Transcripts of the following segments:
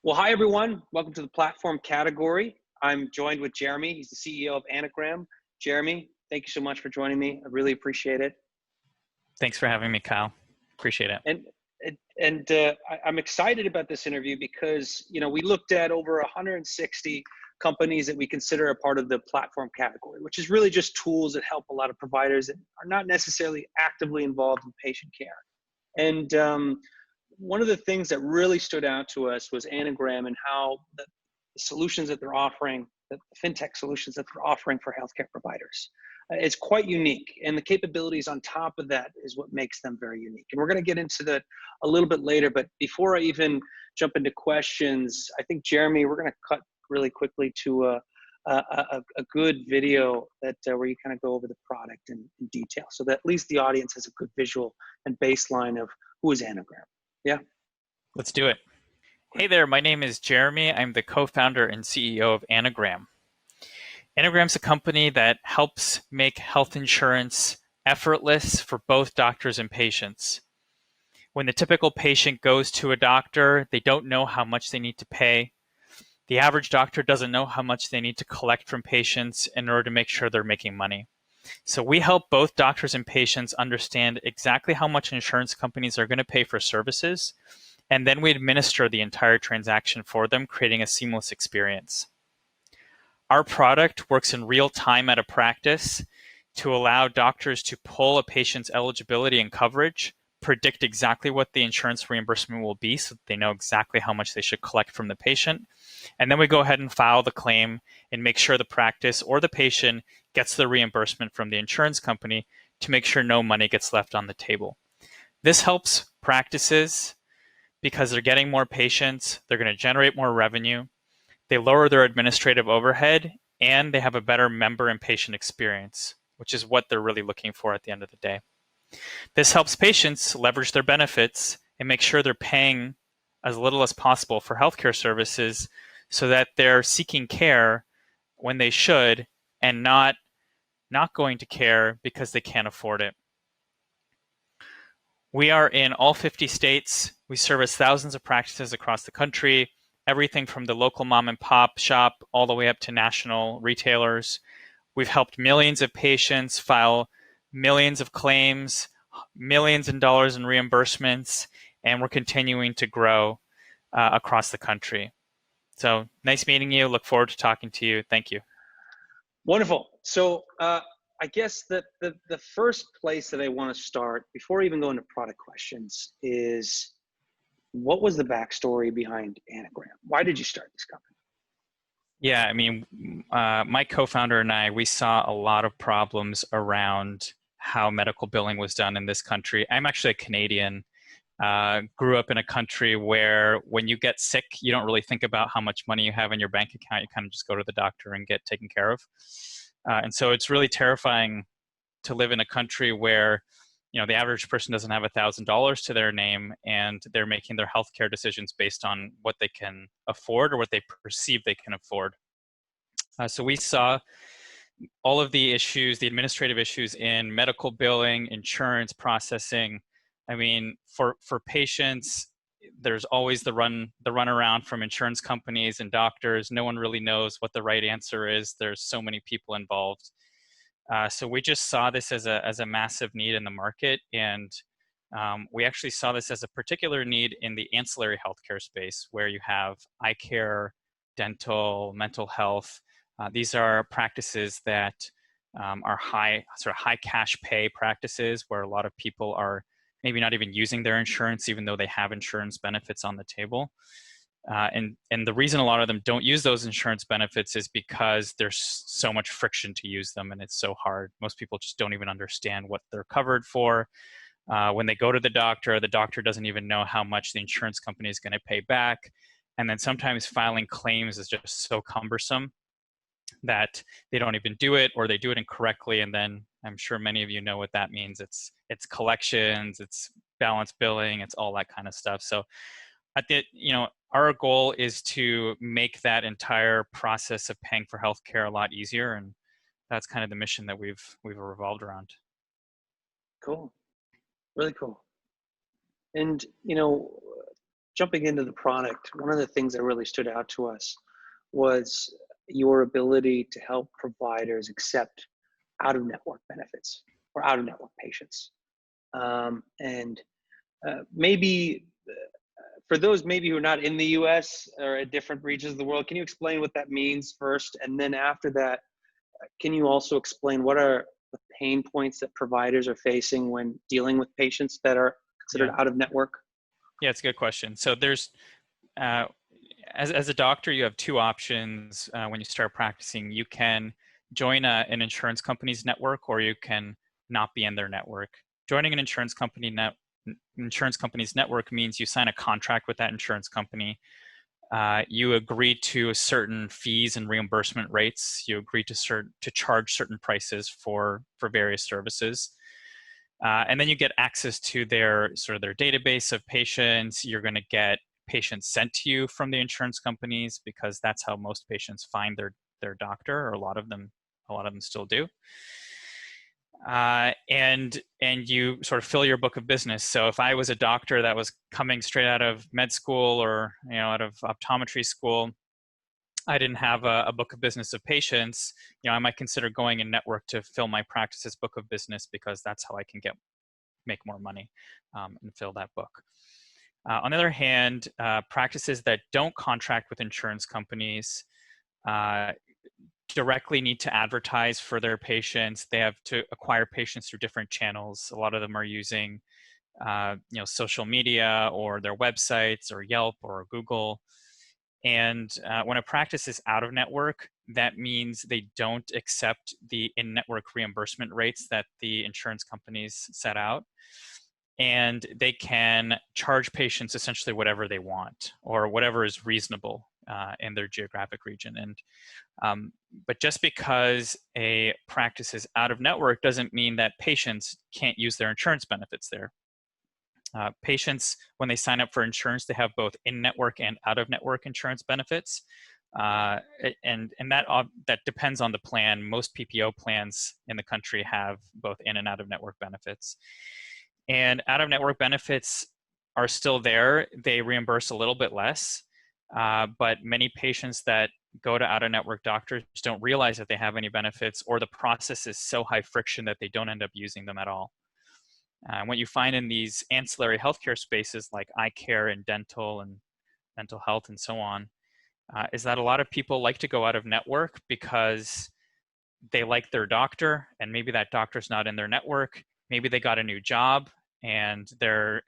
Well, hi everyone. Welcome to the platform category. I'm joined with Jeremy. He's the CEO of Anagram. Jeremy, thank you so much for joining me. I really appreciate it. Thanks for having me, Kyle. Appreciate it. I'm excited about this interview because we looked at over 160 companies that we consider a part of the platform category, which is really just tools that help a lot of providers that are not necessarily actively involved in patient care. And one of the things that really stood out to us was Anagram and how the solutions that they're offering, the fintech solutions that they're offering for healthcare providers. It's quite unique, and the capabilities on top of that is what makes them very unique. And we're going to get into that a little bit later, but before I even jump into questions, I think, Jeremy, we're going to cut really quickly to a good video that where you kind of go over the product in detail, so that at least the audience has a good visual and baseline of who is Anagram. Yeah. Let's do it. Hey there, my name is Jeremy. I'm the co-founder and CEO of Anagram. Anagram's a company that helps make health insurance effortless for both doctors and patients. When the typical patient goes to a doctor, they don't know how much they need to pay. The average doctor doesn't know how much they need to collect from patients in order to make sure they're making money. So we help both doctors and patients understand exactly how much insurance companies are going to pay for services, and then we administer the entire transaction for them, creating a seamless experience. Our product works in real time at a practice to allow doctors to pull a patient's eligibility and coverage, predict exactly what the insurance reimbursement will be so that they know exactly how much they should collect from the patient. And then we go ahead and file the claim and make sure the practice or the patient gets the reimbursement from the insurance company to make sure no money gets left on the table. This helps practices because they're getting more patients, they're going to generate more revenue, they lower their administrative overhead, and they have a better member and patient experience, which is what they're really looking for at the end of the day. This helps patients leverage their benefits and make sure they're paying as little as possible for healthcare services so that they're seeking care when they should and not going to care because they can't afford it. We are in all 50 states. We service thousands of practices across the country, everything from the local mom and pop shop all the way up to national retailers. We've helped millions of patients file millions of claims, millions in dollars in reimbursements, and we're continuing to grow across the country. So nice meeting you. Look forward to talking to you. Thank you. Wonderful. So I guess that the first place that I want to start, before I even go into product questions, is what was the backstory behind Anagram? Why did you start this company? Yeah, I mean, my co-founder and I, we saw a lot of problems around how medical billing was done in this country. I'm actually a Canadian. Grew up in a country where when you get sick, you don't really think about how much money you have in your bank account. You kind of just go to the doctor and get taken care of. And so it's really terrifying to live in a country where, the average person doesn't have $1,000 to their name and they're making their healthcare decisions based on what they can afford or what they perceive they can afford. So we saw all of the issues, the administrative issues in medical billing, insurance processing. I mean, for patients, there's always the runaround from insurance companies and doctors. No one really knows what the right answer is. There's so many people involved. So we just saw this as a massive need in the market, and we actually saw this as a particular need in the ancillary healthcare space, where you have eye care, dental, mental health. These are practices that are high cash pay practices, where a lot of people are maybe not even using their insurance, even though they have insurance benefits on the table. And the reason a lot of them don't use those insurance benefits is because there's so much friction to use them, and it's so hard. Most people just don't even understand what they're covered for. When they go to the doctor doesn't even know how much the insurance company is going to pay back. And then sometimes filing claims is just so cumbersome that they don't even do it, or they do it incorrectly. And then I'm sure many of you know what that means. It's collections, it's balance billing, it's all that kind of stuff. So our goal is to make that entire process of paying for healthcare a lot easier, and that's kind of the mission that we've revolved around. Cool, really cool. And jumping into the product, one of the things that really stood out to us was your ability to help providers accept out-of-network benefits or out-of-network patients. And maybe for those maybe who are not in the US or at different regions of the world, can you explain what that means first? And then after that, can you also explain what are the pain points that providers are facing when dealing with patients that are considered Yeah. out of network? Yeah, it's a good question. So there's, as a doctor, you have two options when you start practicing. You can join an insurance company's network, or you can not be in their network. Joining an insurance company's network means you sign a contract with that insurance company. You agree to certain fees and reimbursement rates. You agree to charge certain prices for various services. And then you get access to their database of patients. You're going to get patients sent to you from the insurance companies, because that's how most patients find their doctor, or a lot of them still do. And you sort of fill your book of business. So if I was a doctor that was coming straight out of med school, or out of optometry school, I didn't have a book of business of patients, I might consider going in network to fill my practice's book of business, because that's how I can make more money and fill that book. On the other hand, practices that don't contract with insurance companies directly need to advertise for their patients. They have to acquire patients through different channels. A lot of them are using social media, or their websites, or Yelp, or Google. And when a practice is out of network, that means they don't accept the in-network reimbursement rates that the insurance companies set out. And they can charge patients essentially whatever they want, or whatever is reasonable in their geographic region. And but just because a practice is out of network doesn't mean that patients can't use their insurance benefits there. Patients, when they sign up for insurance, they have both in-network and out-of-network insurance benefits, and that depends on the plan. Most PPO plans in the country have both in and out-of-network benefits. And out-of-network benefits are still there. They reimburse a little bit less, but many patients that go to out-of-network doctors don't realize that they have any benefits, or the process is so high friction that they don't end up using them at all. What you find in these ancillary healthcare spaces like eye care and dental and mental health and so on, is that a lot of people like to go out of network because they like their doctor, and maybe that doctor's not in their network. Maybe they got a new job and their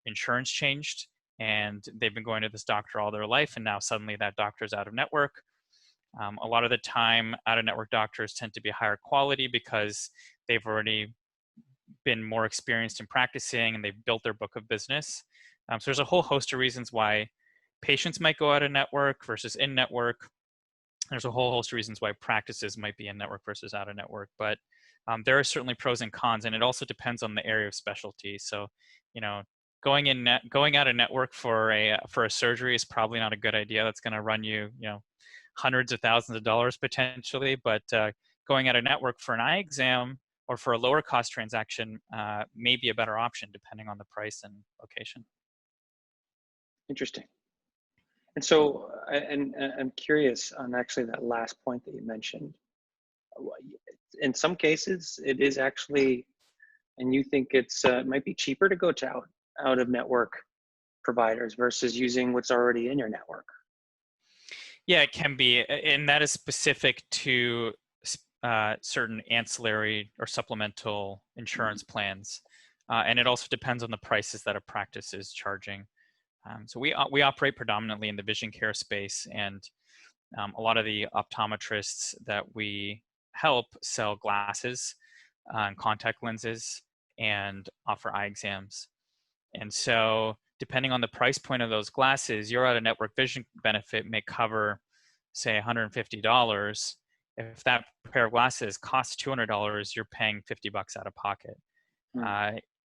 insurance changed, and they've been going to this doctor all their life, and now suddenly that doctor's out of network. A lot of the time, out-of-network doctors tend to be higher quality because they've already been more experienced in practicing, and they've built their book of business. So there's a whole host of reasons why patients might go out of network versus in network. There's a whole host of reasons why practices might be in network versus out of network, but there are certainly pros and cons, and it also depends on the area of specialty. So, going out of network for a surgery is probably not a good idea. That's going to run you, hundreds of thousands of dollars potentially. But going out of network for an eye exam or for a lower cost transaction may be a better option depending on the price and location. Interesting. And so, and I'm curious on actually that last point that you mentioned. In some cases, it is actually, and you think it might be cheaper to go to out of network providers versus using what's already in your network. Yeah, it can be, and that is specific to certain ancillary or supplemental insurance plans, and it also depends on the prices that a practice is charging. So we operate predominantly in the vision care space, and a lot of the optometrists that we help sell glasses and contact lenses and offer eye exams. And so depending on the price point of those glasses, your out-of-network vision benefit may cover, say, $150. If that pair of glasses costs $200, you're paying $50 out of pocket.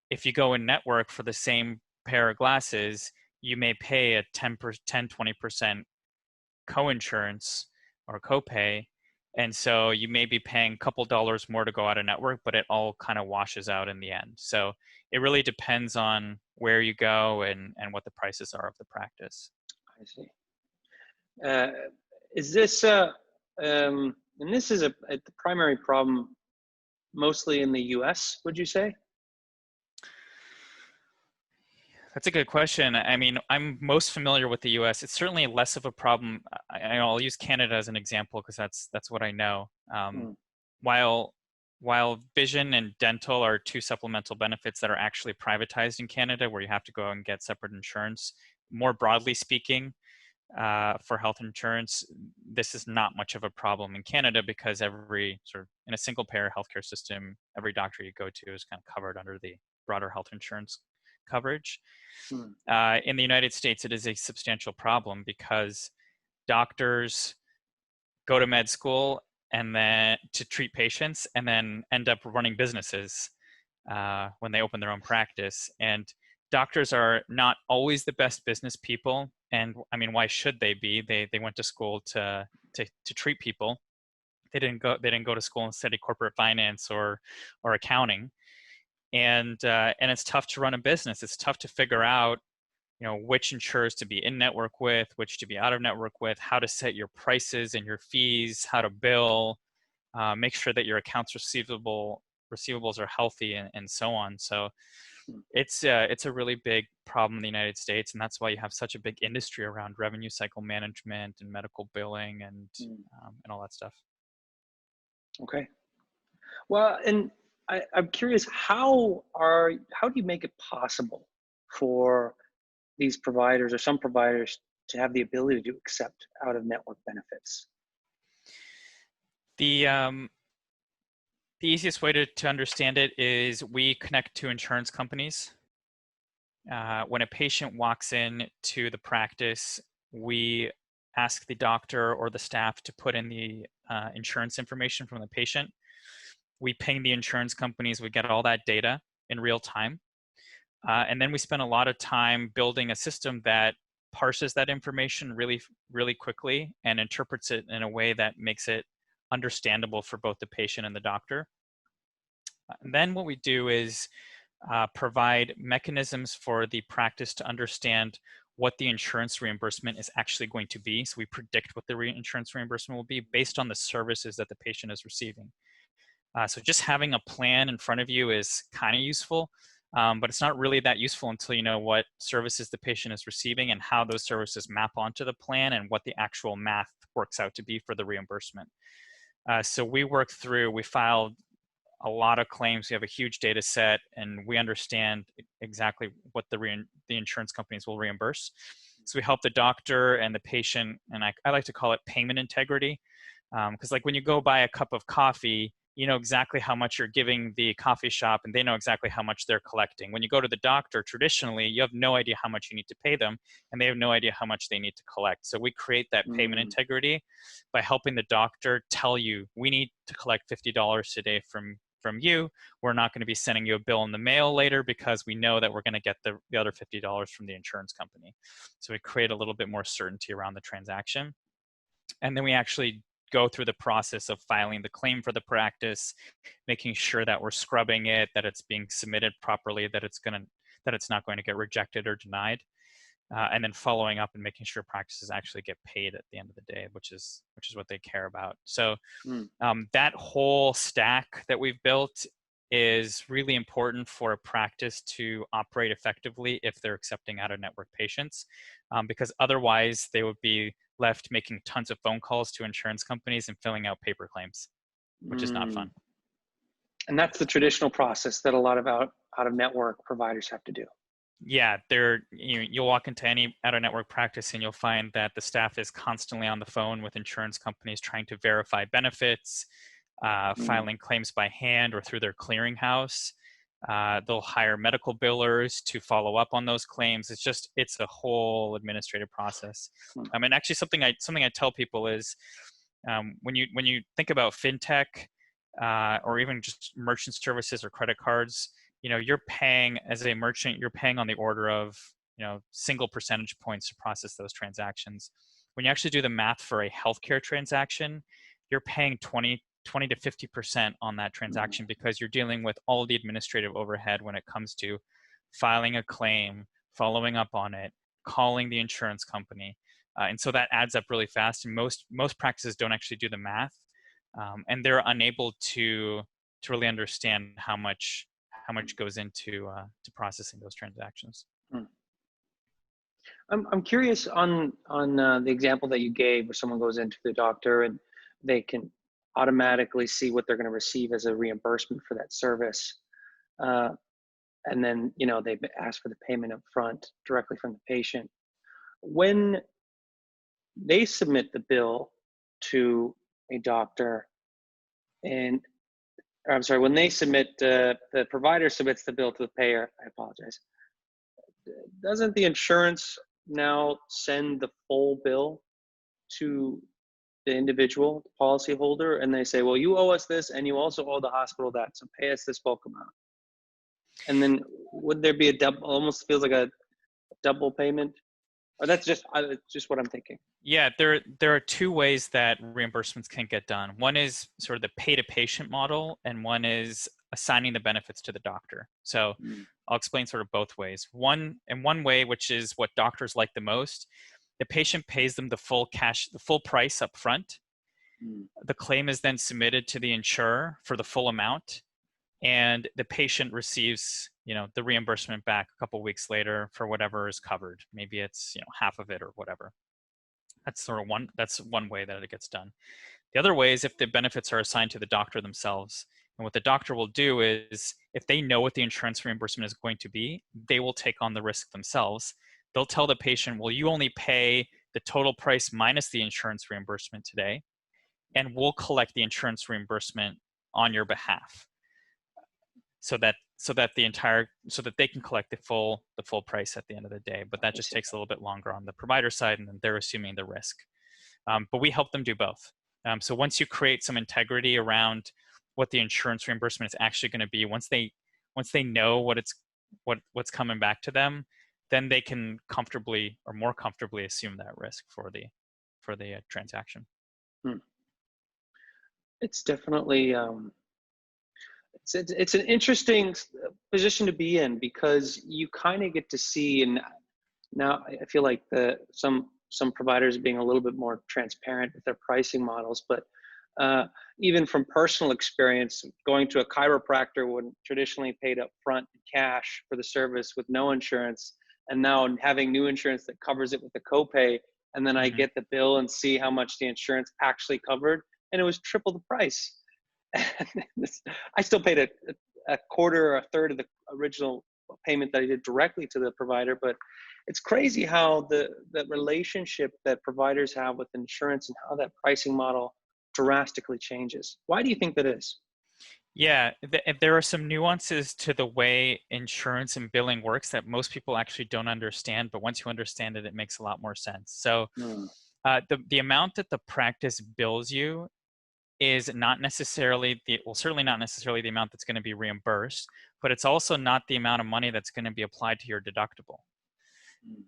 If you go in network for the same pair of glasses, you may pay a 10-20% co-insurance or copay, And so you may be paying a couple dollars more to go out of network, but it all kind of washes out in the end. So it really depends on where you go and what the prices are of the practice. I see. Uh, is this and this is a the primary problem mostly in the U.S., would you say? That's a good question. I mean, I'm most familiar with the U.S. It's certainly less of a problem. I'll use Canada as an example because that's what I know. Mm, While while vision and dental are two supplemental benefits that are actually privatized in Canada, where you have to go and get separate insurance, more broadly speaking, for health insurance, this is not much of a problem in Canada because every sort of in a single payer healthcare system, every doctor you go to is kind of covered under the broader health insurance coverage. mm, In the United States, it is a substantial problem because doctors go to med school and then to treat patients and then end up running businesses when they open their own practice. And doctors are not always the best business people. And I mean, why should they be? They went to school to treat people. They didn't go to school and study corporate finance or accounting. And it's tough to run a business. It's tough to figure out, which insurers to be in network with, which to be out of network with, how to set your prices and your fees, how to bill, make sure that your accounts receivables are healthy, and so on. So mm, it's a really big problem in the United States, and that's why you have such a big industry around revenue cycle management and medical billing mm. and all that stuff. Okay. Well, and I'm curious, how do you make it possible for these providers or some providers to have the ability to accept out of network benefits? The um, the easiest way to understand it is we connect to insurance companies. When a patient walks in to the practice, we ask the doctor or the staff to put in the insurance information from the patient. We ping the insurance companies, we get all that data in real time. And then we spend a lot of time building a system that parses that information really, really quickly and interprets it in a way that makes it understandable for both the patient and the doctor. And then what we do is provide mechanisms for the practice to understand what the insurance reimbursement is actually going to be. So we predict what the insurance reimbursement will be based on the services that the patient is receiving. So just having a plan in front of you is kind of useful, but it's not really that useful until you know what services the patient is receiving and how those services map onto the plan and what the actual math works out to be for the reimbursement. So we filed a lot of claims. We have a huge data set, and we understand exactly what the insurance companies will reimburse. So we help the doctor and the patient, and I like to call it payment integrity, because like when you go buy a cup of coffee, you know exactly how much you're giving the coffee shop, and they know exactly how much they're collecting. When you go to the doctor, traditionally, you have no idea how much you need to pay them, and they have no idea how much they need to collect. So we create that payment Mm, integrity by helping the doctor tell you, we need to collect $50 today from you. We're not going to be sending you a bill in the mail later because we know that we're going to get the other $50 from the insurance company. So we create a little bit more certainty around the transaction. And then we actually go through the process of filing the claim for the practice, making sure that we're scrubbing it, that it's being submitted properly, that it's not going to get rejected or denied. And then following up and making sure practices actually get paid at the end of the day, which is what they care about. So mm, that whole stack that we've built is really important for a practice to operate effectively if they're accepting out-of-network patients, because otherwise they would be left making tons of phone calls to insurance companies and filling out paper claims, which is not mm. fun. And that's the traditional process that a lot of out of network providers have to do. Yeah, you'll walk into any out-of-network practice and you'll find that the staff is constantly on the phone with insurance companies trying to verify benefits, Mm, filing claims by hand or through their clearinghouse. They'll hire medical billers to follow up on those claims. It's a whole administrative process. mm, And actually, something I tell people is when you think about fintech or even just merchant services or credit cards, you're paying as a merchant, you're paying on the order of single percentage points to process those transactions. When you actually do the math for a healthcare transaction, you're paying 20 to 50% on that transaction because you're dealing with all the administrative overhead when it comes to filing a claim, following up on it, calling the insurance company. And so that adds up really fast. And most practices don't actually do the math, and they're unable to really understand how much goes into to processing those transactions. I'm curious on the example that you gave, where someone goes into the doctor and they can automatically see what they're going to receive as a reimbursement for that service, and then they ask for the payment up front directly from the patient. When they submit the bill to a doctor, when they submit, the provider submits the bill to the payer. I apologize. Doesn't the insurance now send the full bill to the individual policyholder, and they say, well, you owe us this, and you also owe the hospital that, so pay us this bulk amount? And then would there be a double? Almost feels like a double payment. Or that's just what I'm thinking. Yeah, there are two ways that reimbursements can get done. One is sort of the pay-to-patient model, and one is assigning the benefits to the doctor. So I'll explain sort of both ways. One way, which is what doctors like the most, the patient pays them the full price up front. The claim is then submitted to the insurer for the full amount, and the patient receives the reimbursement back a couple weeks later for whatever is covered. Maybe it's half of it or whatever. That's one way that it gets done. The other way is if the benefits are assigned to the doctor themselves. And what the doctor will do is, if they know what the insurance reimbursement is going to be, they will take on the risk themselves. They'll tell the patient, well, you only pay the total price minus the insurance reimbursement today, and we'll collect the insurance reimbursement on your behalf, so that they can collect the full price at the end of the day. But that just takes a little bit longer on the provider side, and then they're assuming the risk. But we help them do both. So once you create some integrity around what the insurance reimbursement is actually going to be, once they know what's coming back to them, then they can comfortably or more comfortably assume that risk for the transaction. It's definitely it's an interesting position to be in, because you kind of get to see, and now I feel like some providers are being a little bit more transparent with their pricing models. But even from personal experience, going to a chiropractor would traditionally paid up front in cash for the service with no insurance, and now having new insurance that covers it with a copay, and then I get the bill and see how much the insurance actually covered, and it was triple the price. I still paid a quarter or a third of the original payment that I did directly to the provider. But it's crazy how the relationship that providers have with insurance and how that pricing model drastically changes. Why do you think that is? Yeah, there are some nuances to the way insurance and billing works that most people actually don't understand, but once you understand it, it makes a lot more sense. So the amount that the practice bills you is certainly not necessarily the amount that's going to be reimbursed, but it's also not the amount of money that's going to be applied to your deductible.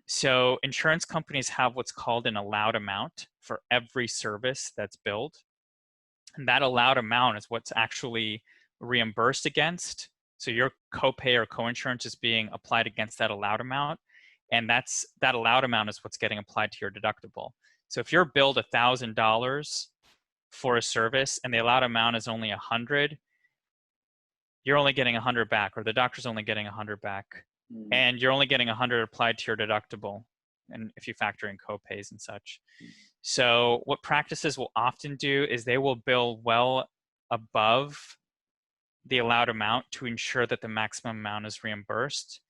So insurance companies have what's called an allowed amount for every service that's billed. And that allowed amount is what's actually reimbursed against. So your copay or coinsurance is being applied against that allowed amount. And that allowed amount is what's getting applied to your deductible. So if you're billed $1,000 for a service and the allowed amount is only 100, you're only getting 100 back, or the doctor's only getting 100 back, and you're only getting 100 applied to your deductible, and if you factor in copays and such. So what practices will often do is they will bill well above the allowed amount to ensure that the maximum amount is reimbursed.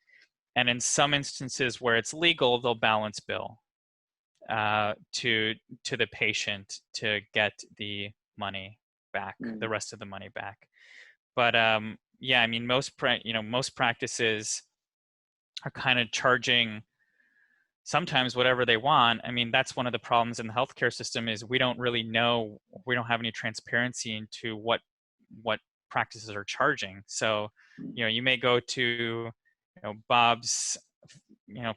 And in some instances where it's legal, they'll balance bill to the patient to get the money back, the rest of the money back. But yeah, I mean, most practices are kind of charging sometimes whatever they want. I mean, that's one of the problems in the healthcare system, is we don't really know, we don't have any transparency into what practices are charging. So, you may go to, Bob's,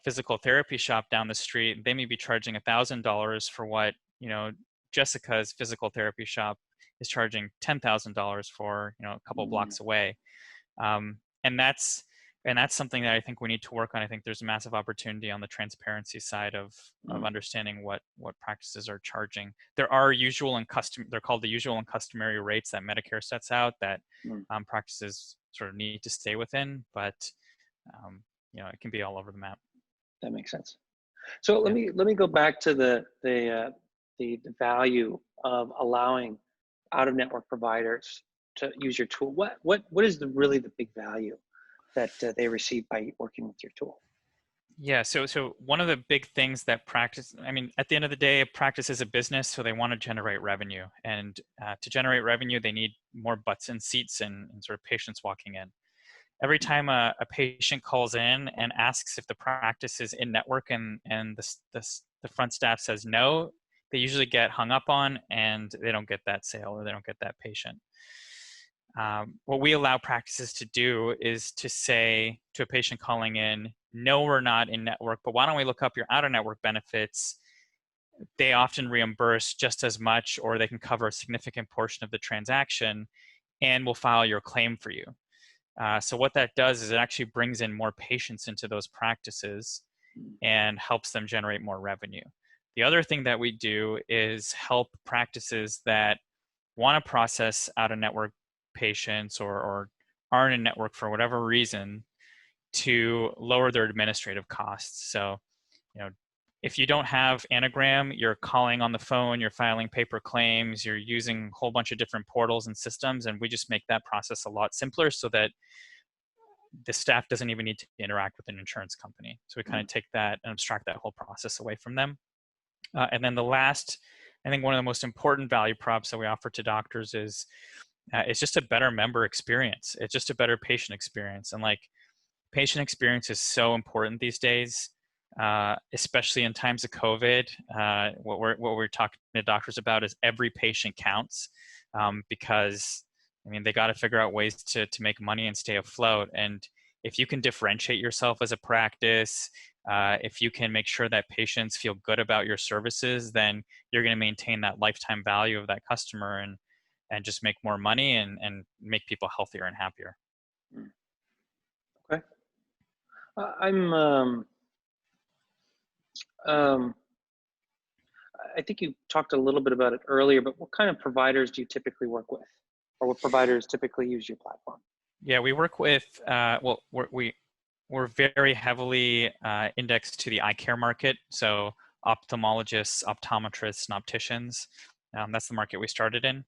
physical therapy shop down the street. They may be charging $1,000 for what, Jessica's physical therapy shop is charging $10,000 for, a couple of blocks away. Um, and that's something that I think we need to work on. I think there's a massive opportunity on the transparency side of understanding what practices are charging. There are they're called the usual and customary rates that Medicare sets out that practices sort of need to stay within, but it can be all over the map. That makes sense. So let me go back to the value of allowing out-of-network providers to use your tool. What is really the big value that they receive by working with your tool? Yeah, so one of the big things that at the end of the day, practice is a business, so they want to generate revenue. And to generate revenue, they need more butts in seats and sort of patients walking in. Every time a patient calls in and asks if the practice is in network and the front staff says no, they usually get hung up on and they don't get that sale or they don't get that patient. What we allow practices to do is to say to a patient calling in, no, we're not in network, but why don't we look up your out-of-network benefits? They often reimburse just as much, or they can cover a significant portion of the transaction, and we'll file your claim for you. So what that does is it actually brings in more patients into those practices and helps them generate more revenue. The other thing that we do is help practices that want to process out-of-network patients or aren't in network for whatever reason to lower their administrative costs. So, if you don't have Anagram, you're calling on the phone, you're filing paper claims, you're using a whole bunch of different portals and systems, and we just make that process a lot simpler so that the staff doesn't even need to interact with an insurance company. So we kind of take that and abstract that whole process away from them. And then the last, I think one of the most important value props that we offer to doctors is it's just a better member experience. It's just a better patient experience. And patient experience is so important these days, especially in times of COVID. What we're talking to doctors about is every patient counts, because they got to figure out ways to make money and stay afloat. And if you can differentiate yourself as a practice, if you can make sure that patients feel good about your services, then you're going to maintain that lifetime value of that customer and just make more money and make people healthier and happier. Okay. I think you talked a little bit about it earlier, but what kind of providers do you typically work with, or what providers typically use your platform? Yeah, we work with, we're very heavily indexed to the eye care market. So ophthalmologists, optometrists, and opticians. That's the market we started in.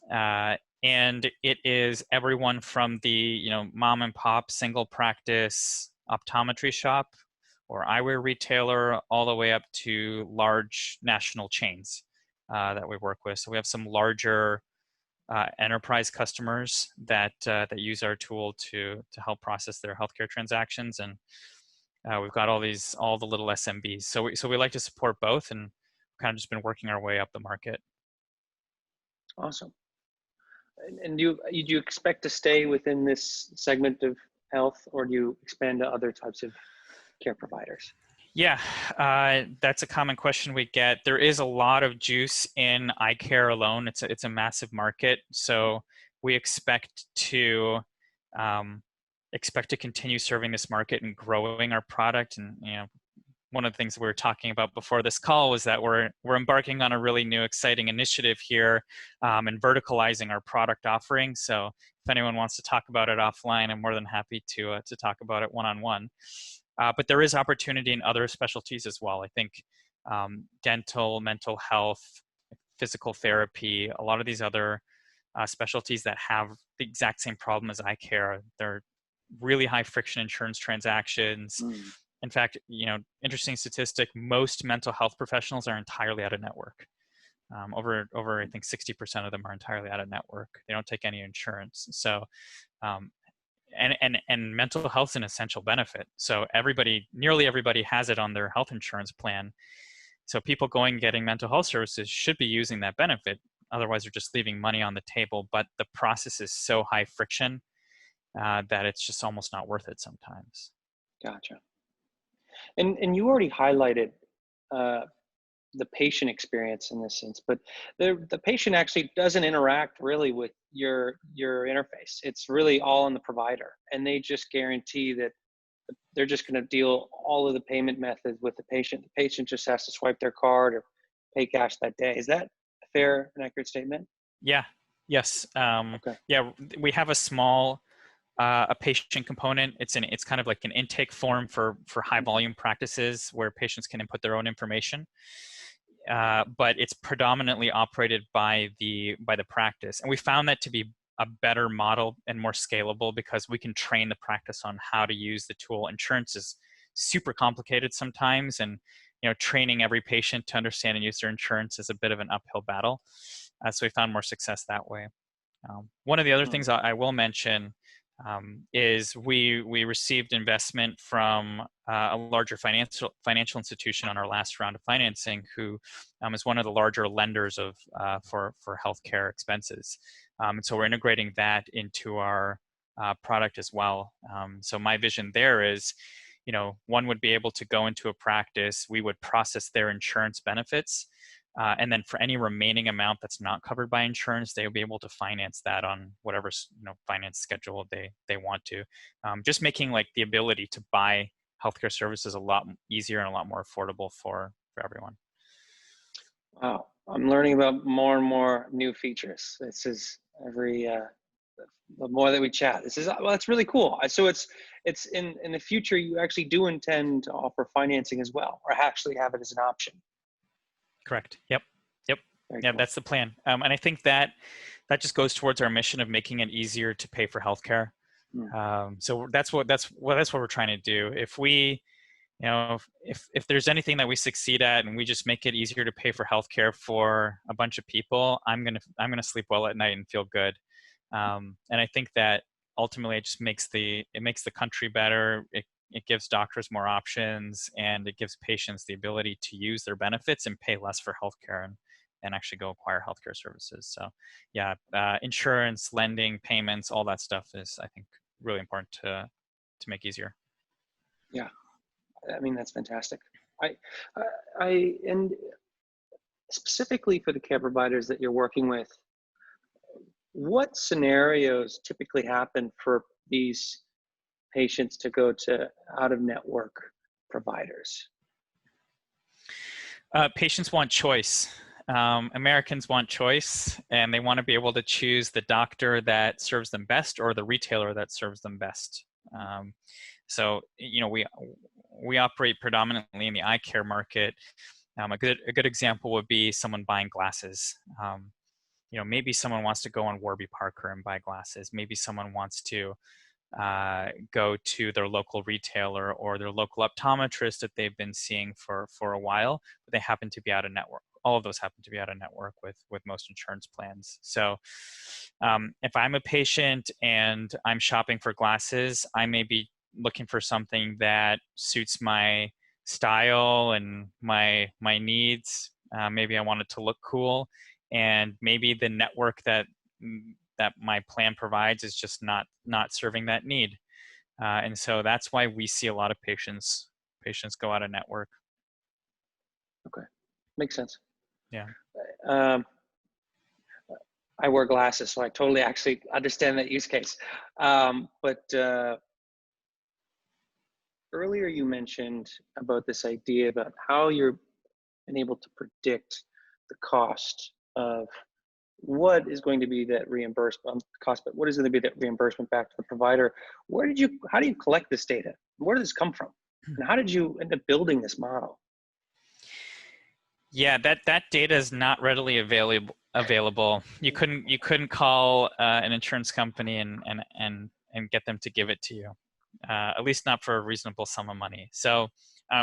And it is everyone from the mom and pop single practice optometry shop or eyewear retailer all the way up to large national chains that we work with. So we have some larger enterprise customers that use our tool to help process their healthcare transactions, and we've got all the little SMBs. So we like to support both, and kind of just been working our way up the market. Awesome. And do you expect to stay within this segment of health, or do you expand to other types of care providers? Yeah, that's a common question we get. There is a lot of juice in eye care alone. It's a massive market, so we expect to continue serving this market and growing our product. And one of the things we were talking about before this call was that we're embarking on a really new, exciting initiative here, and verticalizing our product offering. So if anyone wants to talk about it offline, I'm more than happy to talk about it one-on-one. But there is opportunity in other specialties as well. I think dental, mental health, physical therapy, a lot of these other specialties that have the exact same problem as eye care. They're really high friction insurance transactions. In fact, interesting statistic, most mental health professionals are entirely out of network. Over I think 60% of them are entirely out of network. They don't take any insurance. So and mental health is an essential benefit. So nearly everybody has it on their health insurance plan. So people getting mental health services should be using that benefit. Otherwise, they're just leaving money on the table. But the process is so high friction that it's just almost not worth it sometimes. Gotcha. And you already highlighted the patient experience in this sense, but the patient actually doesn't interact really with your interface. It's really all on the provider, and they just guarantee that they're just going to deal all of the payment methods with the patient. The patient just has to swipe their card or pay cash that day. Is that a fair and accurate statement? Yeah. Yes. Okay. Yeah. We have a small a patient component. It's kind of like an intake form for high volume practices where patients can input their own information. But it's predominantly operated by the practice, and we found that to be a better model and more scalable because we can train the practice on how to use the tool. Insurance is super complicated sometimes, and training every patient to understand and use their insurance is a bit of an uphill battle. So we found more success that way. One of the other things I will mention is we received investment from a larger financial institution on our last round of financing, who is one of the larger lenders of for healthcare expenses, and so we're integrating that into our product as well. So my vision there is, one would be able to go into a practice, we would process their insurance benefits. And then for any remaining amount that's not covered by insurance, they'll be able to finance that on whatever finance schedule they want to. Just making like the ability to buy healthcare services a lot easier and a lot more affordable for everyone. Wow, I'm learning about more and more new features. This is the more that we chat. This is well, that's really cool. So it's in the future you actually do intend to offer financing as well, or actually have it as an option. Correct. Yep. Very Yeah, cool. that's the plan. And I think that just goes towards our mission of making it easier to pay for healthcare. So that's what we're trying to do. If we, if there's anything that we succeed at, and we just make it easier to pay for healthcare for a bunch of people, I'm gonna sleep well at night and feel good. And I think that ultimately it just makes the country better. It gives doctors more options, and it gives patients the ability to use their benefits and pay less for healthcare and actually go acquire healthcare services. So yeah, insurance, lending, payments, all that stuff is, I think, really important to make easier. Yeah, I mean, that's fantastic. And specifically for the care providers that you're working with, what scenarios typically happen for these patients to go to out-of-network providers? Patients want choice. Americans want choice, and they want to be able to choose the doctor that serves them best or the retailer that serves them best. So we operate predominantly in the eye care market. A good example would be someone buying glasses. Maybe someone wants to go on Warby Parker and buy glasses. Maybe someone wants to go to their local retailer or their local optometrist that they've been seeing for a while, but they happen to be out of network. All of those happen to be out of network with most insurance plans. So if I'm a patient and I'm shopping for glasses, I may be looking for something that suits my style and my needs. Maybe I want it to look cool, and maybe the network that my plan provides is just not serving that need. And so that's why we see a lot of patients go out of network. Okay, makes sense. Yeah. I wear glasses, so I totally actually understand that use case. But earlier you mentioned about this idea about how you're been able to predict the cost of what is going to be that reimbursement cost, but what is going to be that reimbursement back to the provider. How do you collect this data? Where does this come from? And how did you end up building this model? Yeah, that data is not readily available. You couldn't call an insurance company and get them to give it to you, at least not for a reasonable sum of money. So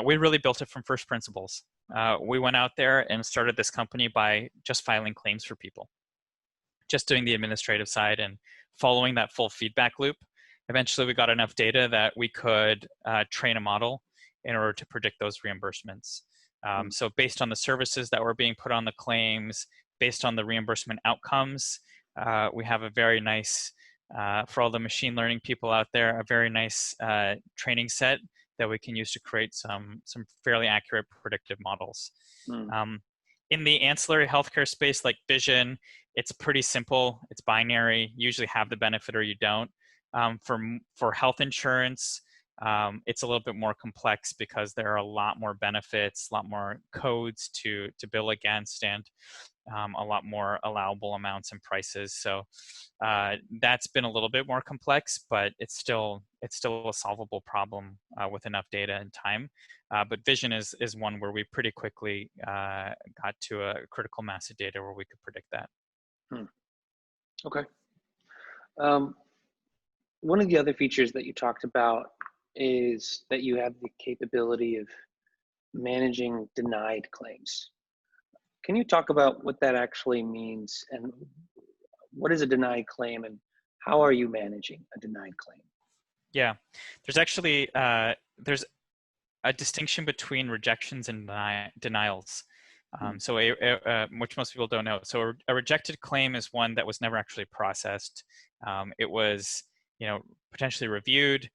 we really built it from first principles. We went out there and started this company by just filing claims for people, just doing the administrative side and following that full feedback loop. Eventually, we got enough data that we could train a model in order to predict those reimbursements. So based on the services that were being put on the claims, based on the reimbursement outcomes, we have a very nice, for all the machine learning people out there, a very nice training set that we can use to create some fairly accurate predictive models. Mm. In the ancillary healthcare space, like vision, it's pretty simple. It's binary. You usually have the benefit or you don't. For health insurance, it's a little bit more complex because there are a lot more benefits, a lot more codes to bill against, and a lot more allowable amounts and prices. So that's been a little bit more complex, but it's still a solvable problem with enough data and time. But vision is one where we pretty quickly got to a critical mass of data where we could predict that. Okay. One of the other features that you talked about is that you have the capability of managing denied claims. Can you talk about what that actually means, and what is a denied claim, and how are you managing a denied claim? Yeah, there's actually there's a distinction between rejections and denials. So which most people don't know. So a rejected claim is one that was never actually processed. It was, potentially reviewed.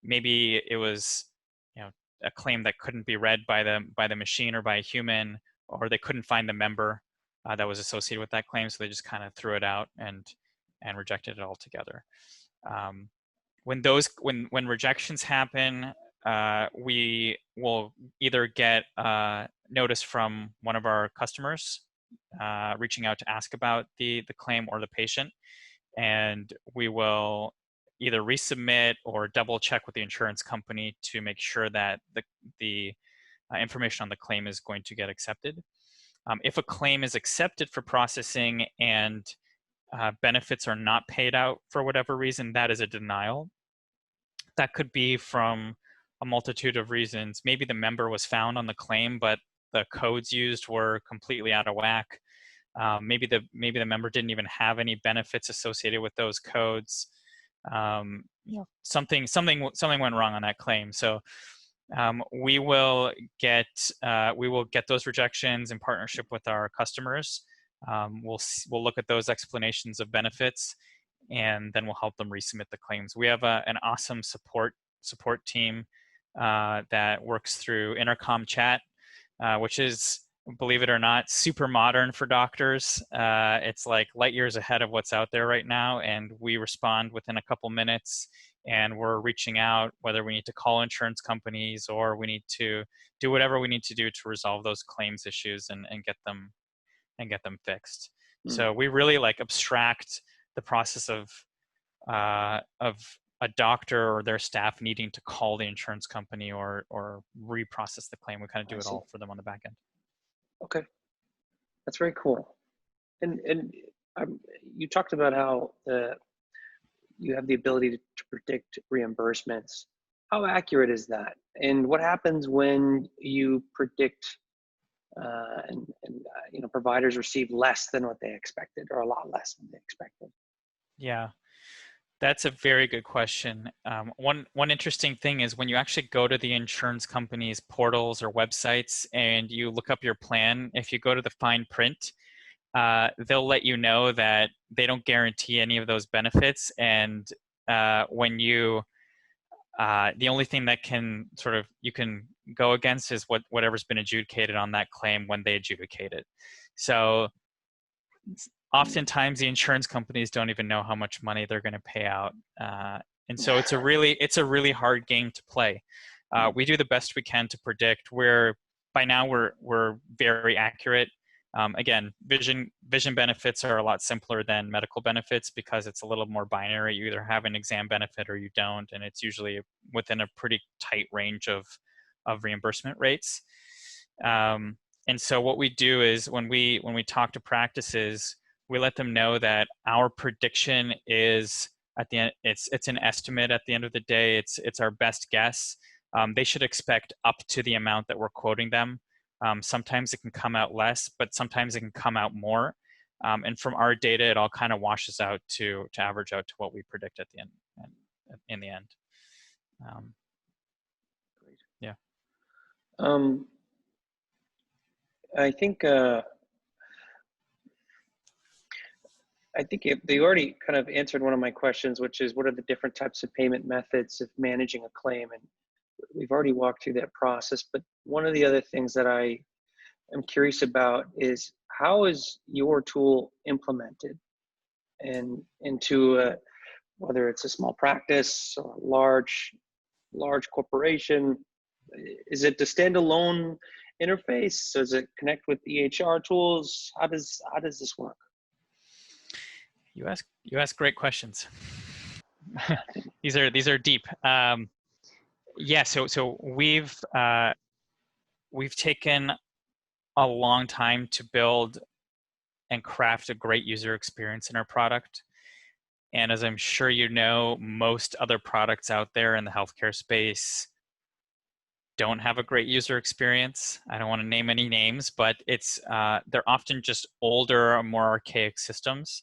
Maybe it was, a claim that couldn't be read by the machine or by a human, or they couldn't find the member that was associated with that claim, so they just kind of threw it out and rejected it altogether. When rejections happen, we will either get notice from one of our customers reaching out to ask about the claim or the patient, and we will either resubmit or double check with the insurance company to make sure that the information on the claim is going to get accepted. If a claim is accepted for processing and benefits are not paid out for whatever reason, that is a denial. That could be from a multitude of reasons. Maybe the member was found on the claim, but the codes used were completely out of whack. Maybe the member didn't even have any benefits associated with those codes. Something went wrong on that claim. So we will get those rejections in partnership with our customers. We'll look at those explanations of benefits, and then we'll help them resubmit the claims. We have an awesome support team that works through intercom chat, which is, believe it or not, super modern for doctors. It's like light years ahead of what's out there right now, and we respond within a couple minutes, and we're reaching out whether we need to call insurance companies or we need to do whatever we need to do to resolve those claims issues and get them fixed. So we really abstract the process of a doctor or their staff needing to call the insurance company or reprocess the claim. We kind of do it all for them on the back end. Okay, that's very cool. And you talked about how you have the ability to predict reimbursements. How accurate is that? And what happens when you predict and providers receive less than what they expected, or a lot less than they expected? Yeah, that's a very good question. One interesting thing is when you actually go to the insurance company's portals or websites and you look up your plan, if you go to the fine print, they'll let you know that they don't guarantee any of those benefits. And when you, the only thing that you can go against is whatever's been adjudicated on that claim when they adjudicate it. So oftentimes the insurance companies don't even know how much money they're going to pay out, and so it's a really hard game to play. We do the best we can to predict. By now we're very accurate. Again, vision benefits are a lot simpler than medical benefits because it's a little more binary. You either have an exam benefit or you don't, and it's usually within a pretty tight range of reimbursement rates. And so what we do is when we talk to practices, we let them know that our prediction is at the end, it's an estimate at the end of the day. It's our best guess. They should expect up to the amount that we're quoting them. Sometimes it can come out less, but sometimes it can come out more. And from our data, it all kind of washes out to average out to what we predict at the end. In the end, Great. Yeah. I think they already kind of answered one of my questions, which is what are the different types of payment methods of managing a claim? And we've already walked through that process, but one of the other things that I am curious about is how is your tool implemented and into whether it's a small practice or a large corporation? Is it a standalone interface? Does it connect with EHR tools? How does this work? You ask great questions. these are deep. Yeah, so we've taken a long time to build and craft a great user experience in our product. And as I'm sure you know, most other products out there in the healthcare space don't have a great user experience. I don't want to name any names, but they're often just older, more archaic systems.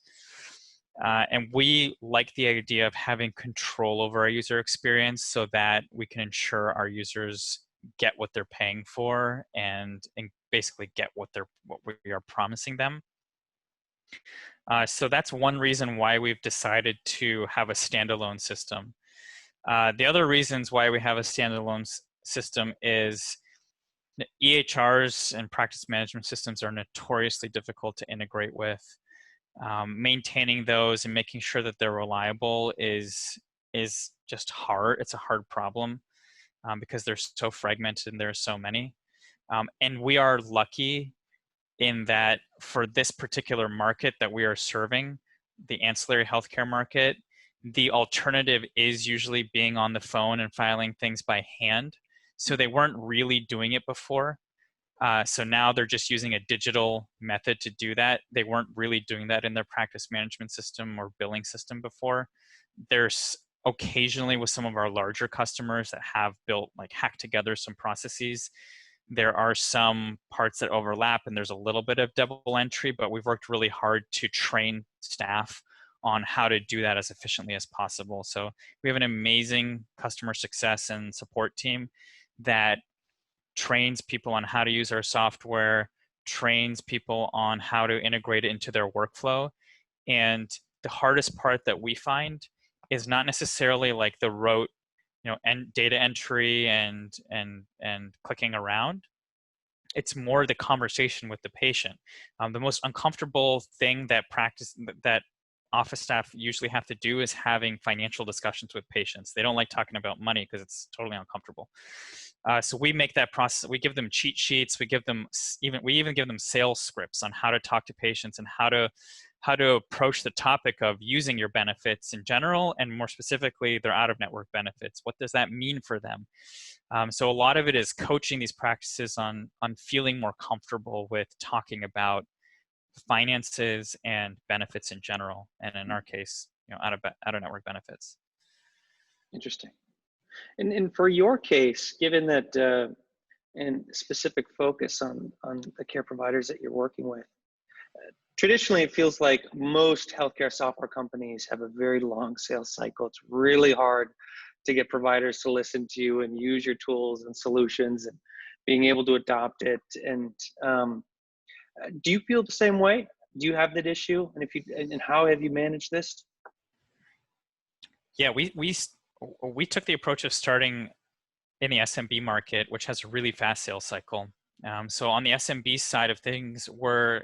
And we like the idea of having control over our user experience so that we can ensure our users get what they're paying for and basically get what we are promising them. So that's one reason why we've decided to have a standalone system. The other reasons why we have a standalone system is EHRs and practice management systems are notoriously difficult to integrate with. Maintaining those and making sure that they're reliable is just hard. It's a hard problem because they're so fragmented and there are so many. And we are lucky in that for this particular market that we are serving, the ancillary healthcare market, the alternative is usually being on the phone and filing things by hand. So they weren't really doing it before. So now they're just using a digital method to do that. They weren't really doing that in their practice management system or billing system before. There's occasionally with some of our larger customers that have built, like hacked together some processes, there are some parts that overlap and there's a little bit of double entry, but we've worked really hard to train staff on how to do that as efficiently as possible. So we have an amazing customer success and support team that trains people on how to use our software, trains people on how to integrate it into their workflow. And the hardest part that we find is not necessarily like the rote, and data entry and clicking around. It's more the conversation with the patient. The most uncomfortable thing that office staff usually have to do is having financial discussions with patients. They don't like talking about money because it's totally uncomfortable. So we make that process. We give them cheat sheets. We even give them sales scripts on how to talk to patients and how to approach the topic of using your benefits in general, and more specifically, their out-of-network benefits. What does that mean for them? So a lot of it is coaching these practices on feeling more comfortable with talking about finances and benefits in general, and in our case, out-of-network benefits. Interesting. And for your case, given that and specific focus on the care providers that you're working with, traditionally it feels like most healthcare software companies have a very long sales cycle. It's really hard to get providers to listen to you and use your tools and solutions and being able to adopt it. And do you feel the same way? Do you have that issue? And how have you managed this? Yeah, we took the approach of starting in the SMB market, which has a really fast sales cycle. So on the SMB side of things, we're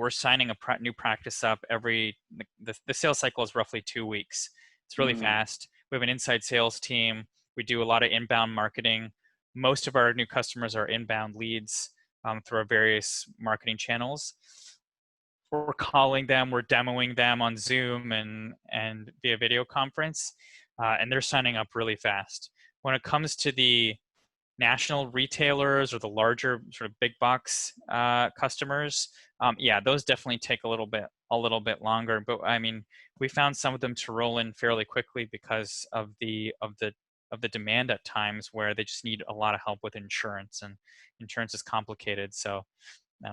signing a new practice up the sales cycle is roughly 2 weeks. It's really fast. We have an inside sales team. We do a lot of inbound marketing. Most of our new customers are inbound leads through our various marketing channels. We're calling them, we're demoing them on Zoom and via video conference, and they're signing up really fast. When it comes to the national retailers or the larger sort of big box customers, yeah, those definitely take a little bit longer. But I mean, we found some of them to roll in fairly quickly because of the demand at times where they just need a lot of help with insurance, and insurance is complicated. So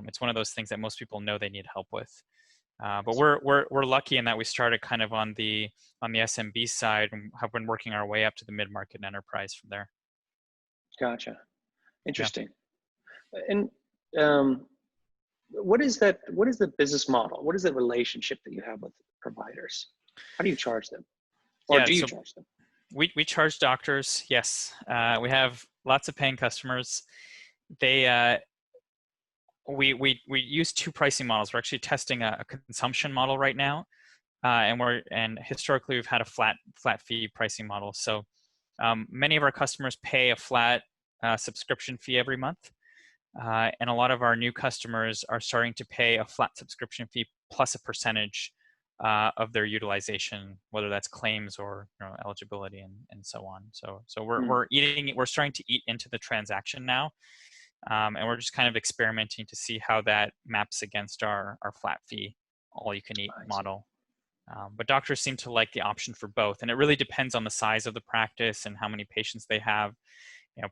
it's one of those things that most people know they need help with. But we're lucky in that we started kind of on the SMB side and have been working our way up to the mid-market and enterprise from there. Gotcha. Interesting. Yeah. And what is the business model? What is the relationship that you have with providers? How do you charge them? Or do you charge them? We charge doctors, yes. We have lots of paying customers. They we use two pricing models. We're actually testing a consumption model right now, and historically we've had a flat fee pricing model. So many of our customers pay a flat subscription fee every month, and a lot of our new customers are starting to pay a flat subscription fee plus a percentage of their utilization, whether that's claims or eligibility and so on. So we're starting to eat into the transaction now. And we're just kind of experimenting to see how that maps against our flat fee, all you can eat model. But doctors seem to like the option for both. And it really depends on the size of the practice and how many patients they have.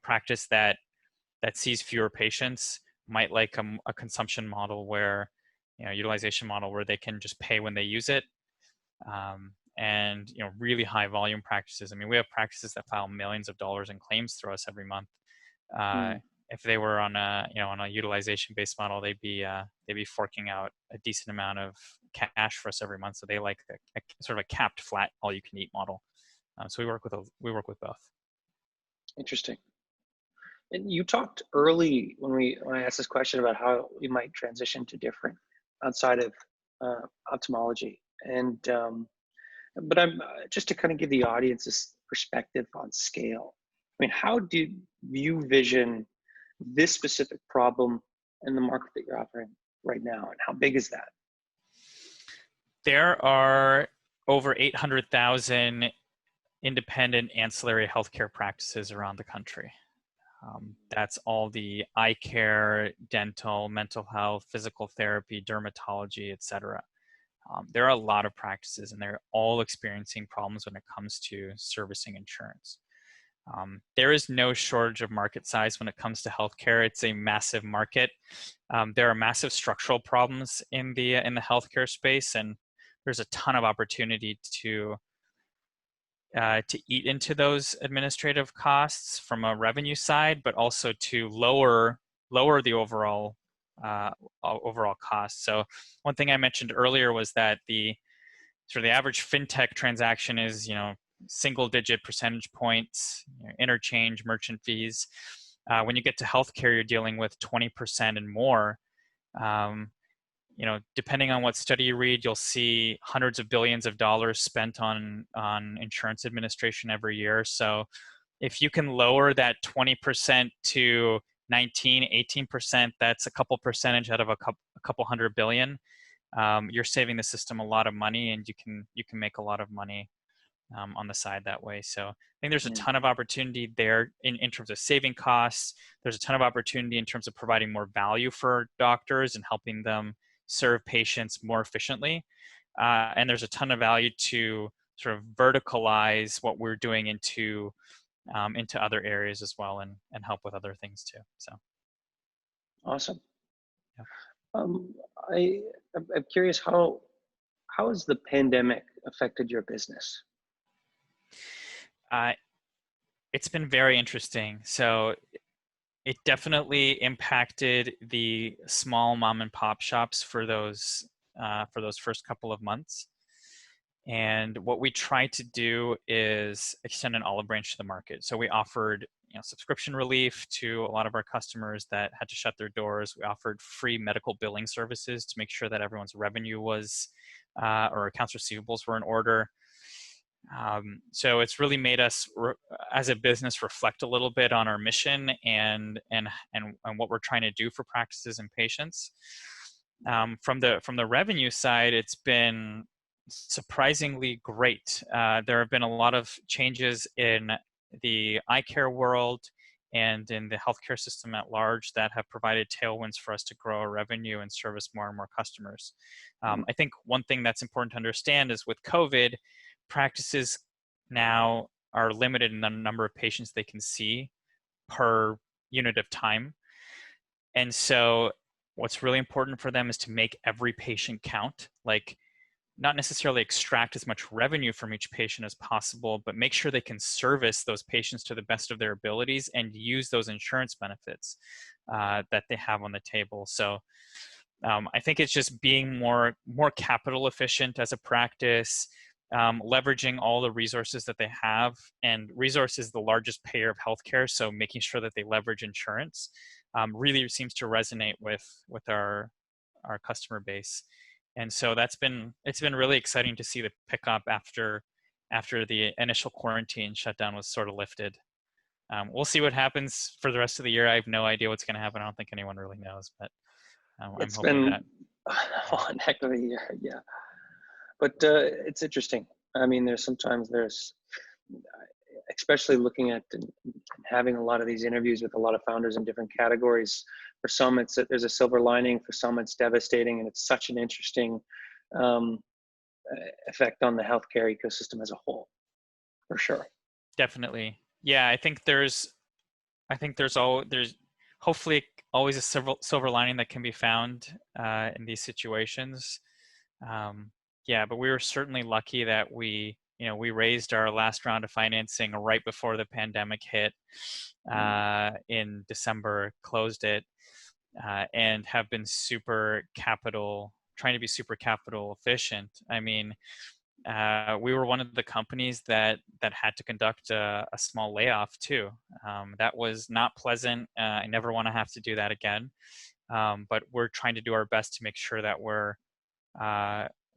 Practice that sees fewer patients might like a consumption model where, utilization model where they can just pay when they use it. And really high volume practices. I mean, we have practices that file millions of dollars in claims through us every month. If they were on a utilization based model, they'd be forking out a decent amount of cash for us every month. So they like a sort of a capped flat all you can eat model. So we work with both. Interesting. And you talked early when I asked this question about how we might transition to different outside of ophthalmology, and but I'm just to kind of give the audience this perspective on scale. I mean, how do you vision this specific problem in the market that you're offering right now, and how big is that? There are over 800,000 independent ancillary healthcare practices around the country. That's all the eye care, dental, mental health, physical therapy, dermatology, etc. There are a lot of practices, and they're all experiencing problems when it comes to servicing insurance. There is no shortage of market size when it comes to healthcare. It's a massive market. There are massive structural problems in the healthcare space, and there's a ton of opportunity to eat into those administrative costs from a revenue side, but also to lower the overall cost. So one thing I mentioned earlier was that the average fintech transaction is single-digit percentage points, interchange, merchant fees. When you get to healthcare, you're dealing with 20% and more. Depending on what study you read, you'll see hundreds of billions of dollars spent on insurance administration every year. So if you can lower that 20% to 18%, that's a couple percentage out of a couple hundred billion. You're saving the system a lot of money, and you can make a lot of money on the side that way. So I think there's a ton of opportunity there in terms of saving costs. There's a ton of opportunity in terms of providing more value for doctors and helping them serve patients more efficiently. And there's a ton of value to sort of verticalize what we're doing into other areas as well, and help with other things too. So awesome. Yeah. I'm curious, how has the pandemic affected your business? It's been very interesting. So it definitely impacted the small mom and pop shops for those first couple of months. And what we tried to do is extend an olive branch to the market. So we offered subscription relief to a lot of our customers that had to shut their doors. We offered free medical billing services to make sure that everyone's revenue was or accounts receivables were in order. So it's really made us as a business reflect a little bit on our mission and what we're trying to do for practices and patients. From the revenue side, it's been surprisingly great. There have been a lot of changes in the eye care world and in the healthcare system at large that have provided tailwinds for us to grow our revenue and service more and more customers. I think one thing that's important to understand is with COVID, practices now are limited in the number of patients they can see per unit of time. And so what's really important for them is to make every patient count, like not necessarily extract as much revenue from each patient as possible, but make sure they can service those patients to the best of their abilities and use those insurance benefits that they have on the table. So I think it's just being more capital efficient as a practice, leveraging all the resources that they have, and resource is the largest payer of healthcare, so making sure that they leverage insurance really seems to resonate with our customer base. And so it's been really exciting to see the pickup after the initial quarantine shutdown was sort of lifted. We'll see what happens for the rest of the year. I have no idea what's going to happen. I don't think anyone really knows, but I'm It's hoping been that. a heck of a year, yeah. But it's interesting. I mean, there's especially looking at and having a lot of these interviews with a lot of founders in different categories. For some, there's a silver lining. For some, it's devastating, and it's such an interesting um, effect on the healthcare ecosystem as a whole, for sure. Definitely, yeah. I think there's hopefully always a silver lining that can be found in these situations. Yeah, but we were certainly lucky that we raised our last round of financing right before the pandemic hit in December, closed it, and have been trying to be super capital efficient. I mean, we were one of the companies that had to conduct a small layoff too. That was not pleasant. I never want to have to do that again. But we're trying to do our best to make sure that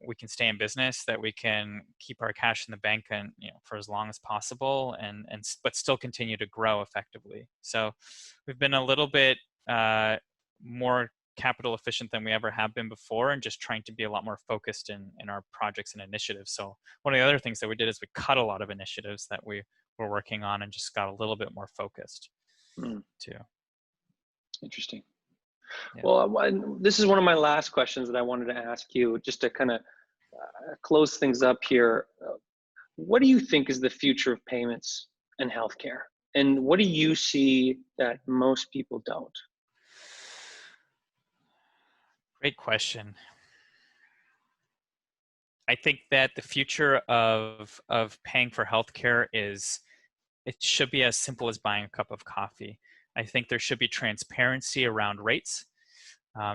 we can stay in business, that we can keep our cash in the bank and for as long as possible, but still continue to grow effectively. So we've been a little bit more capital efficient than we ever have been before, and just trying to be a lot more focused in our projects and initiatives. So one of the other things that we did is we cut a lot of initiatives that we were working on and just got a little bit more focused too. Interesting. Yeah. Well, this is one of my last questions that I wanted to ask you, just to kind of close things up here. What do you think is the future of payments and healthcare? And what do you see that most people don't? Great question. I think that the future of paying for healthcare it should be as simple as buying a cup of coffee. I think there should be transparency around rates.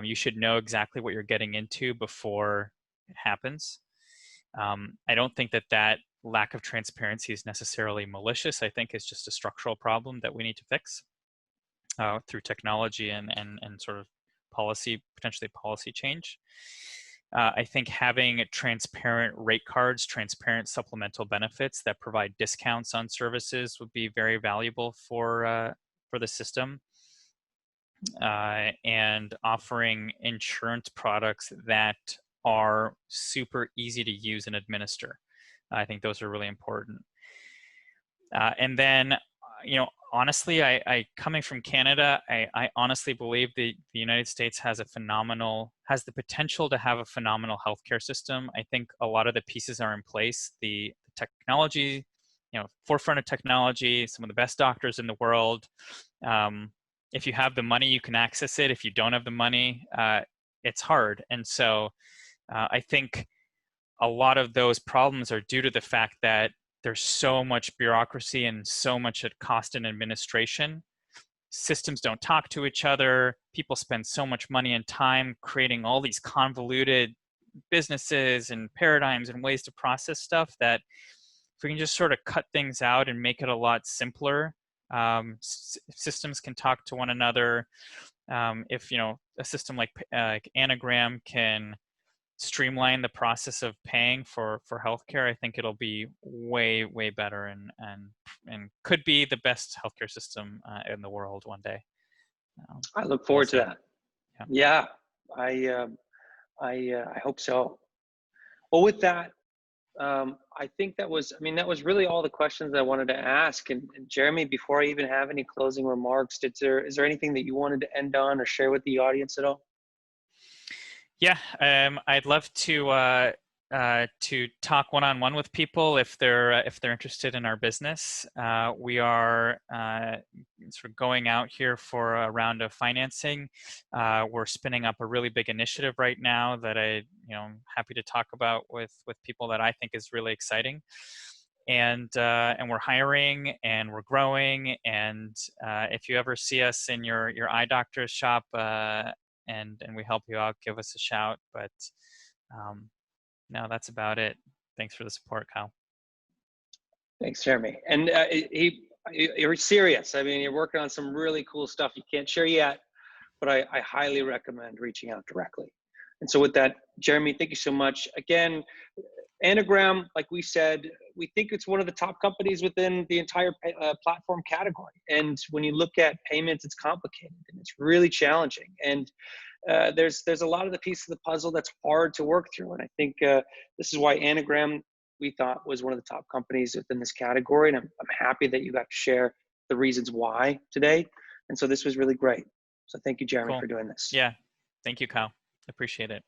You should know exactly what you're getting into before it happens. I don't think that lack of transparency is necessarily malicious. I think it's just a structural problem that we need to fix through technology and sort of potentially policy change. I think having transparent rate cards, transparent supplemental benefits that provide discounts on services would be very valuable for the system. And offering insurance products that are super easy to use and administer. I think those are really important. And then, honestly, I coming from Canada, I honestly believe the United States has the potential to have a phenomenal healthcare system. I think a lot of the pieces are in place. The technology, forefront of technology, some of the best doctors in the world. If you have the money, you can access it. If you don't have the money, it's hard. And so I think a lot of those problems are due to the fact that there's so much bureaucracy and so much at cost and administration. Systems don't talk to each other. People spend so much money and time creating all these convoluted businesses and paradigms and ways to process stuff, that if we can just sort of cut things out and make it a lot simpler, systems can talk to one another. If a system like Anagram can streamline the process of paying for healthcare, I think it'll be way better and could be the best healthcare system in the world one day. I look forward to that. Yeah, I hope so. Well, with that, I think that was really all the questions I wanted to ask. And Jeremy, before I even have any closing remarks, is there anything that you wanted to end on or share with the audience at all? Yeah, I'd love to talk one-on-one with people if they're interested in our business. We are sort of going out here for a round of financing. We're spinning up a really big initiative right now that I'm happy to talk about with people that I think is really exciting. And we're hiring and we're growing. And if you ever see us in your eye doctor's shop, and we help you out, give us a shout. But no, that's about it. Thanks for the support, Kyle. Thanks, Jeremy. And you're serious. I mean, you're working on some really cool stuff you can't share yet, but I highly recommend reaching out directly. And so with that, Jeremy, thank you so much. Again, Anagram, like we said, we think it's one of the top companies within the entire platform category. And when you look at payments, it's complicated and it's really challenging. And there's a lot of the pieces of the puzzle that's hard to work through. And I think this is why Anagram, we thought, was one of the top companies within this category. And I'm happy that you got to share the reasons why today. And so this was really great. So thank you, Jeremy, Cool. for doing this. Yeah. Thank you, Kyle. Appreciate it.